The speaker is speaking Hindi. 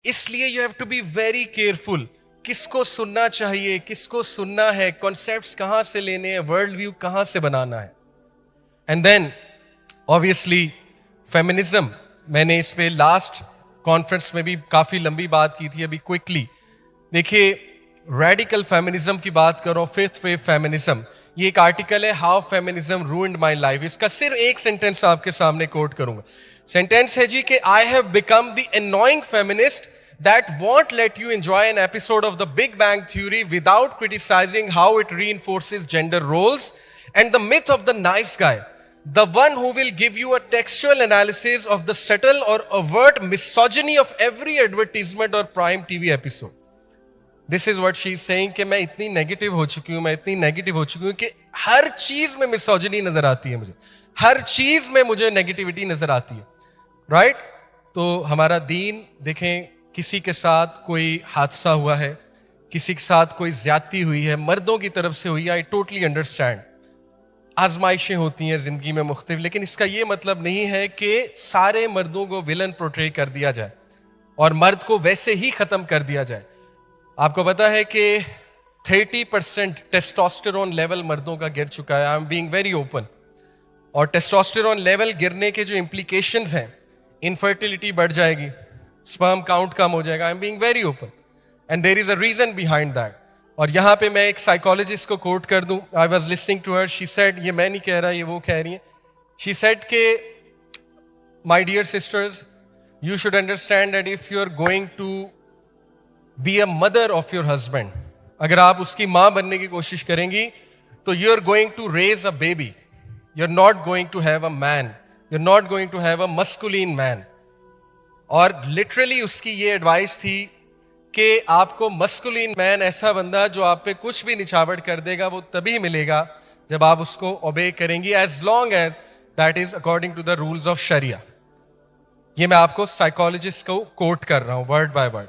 इसलिए you have to be very careful, किसको सुनना चाहिए, किसको सुनना है, कॉन्सेप्ट्स कहां से लेने हैं, वर्ल्ड व्यू कहां से बनाना है. एंड देन ऑब्वियसली फेमिनिज्म, मैंने इस पे लास्ट कॉन्फ्रेंस में भी काफी लंबी बात की थी. अभी क्विकली देखिए, रेडिकल फेमिनिज्म की बात करो, फिफ्थ वेव फेमिनिज्म, ये एक आर्टिकल है how feminism ruined my life. इसका सिर्फ एक सेंटेंस आपके सामने कोट करूंगा. सेंटेंस है जी कि I have become the annoying feminist that won't let you enjoy an episode of the Big Bang Theory without criticizing how it reinforces gender roles and the myth of the nice guy. The one who will give you a textual analysis of the subtle or overt misogyny of every advertisement or prime TV episode. This is what she is saying कि मैं इतनी नेगेटिव हो चुकी हूं, मैं इतनी नेगेटिव हो चुकी हूं कि हर चीज में मिसोजिनी नजर आती है मुझे, हर चीज में मुझे नेगेटिविटी नजर आती है. राइट? तो हमारा दीन देखें, किसी के साथ कोई हादसा हुआ है, किसी के साथ कोई ज्यादती हुई है, मर्दों की तरफ से हुई है, आई टोटली अंडरस्टैंड. आजमाइशें होती हैं जिंदगी में मुख्तलिफ, लेकिन इसका यह मतलब नहीं है कि सारे मर्दों को विलन पोर्ट्रे कर दिया जाए और मर्द को वैसे ही खत्म कर दिया जाए. आपको पता है कि 30% टेस्टोस्टेरोन लेवल मर्दों का गिर चुका है. आई एम बीइंग वेरी ओपन. और टेस्टोस्टेरोन लेवल गिरने के जो इंप्लीकेशंस हैं, इनफर्टिलिटी बढ़ जाएगी, स्पर्म काउंट कम हो जाएगा. I am being very open and there is a reason behind that. और यहां पे मैं एक साइकोलॉजिस्ट को कोट कर दूं. I was listening to her, she said, ये मैं नहीं कह रहा, ये वो कह रही है. शी सेड के my dear sisters, you should understand that if you are going to be a mother of your husband, अगर आप उसकी मां बनने की कोशिश करेंगी तो you are going to raise a baby. You are not going to have a man, you are not going to have a masculine man. और लिटरली उसकी ये एडवाइस थी कि आपको मस्कुलिन मैन, ऐसा बंदा जो आप पे कुछ भी निछावर कर देगा, वो तभी मिलेगा जब आप उसको ओबे करेंगी, as long as that is according to the rules of शरिया. ये मैं आपको साइकोलॉजिस्ट को कोट कर रहा हूं वर्ड बाय वर्ड.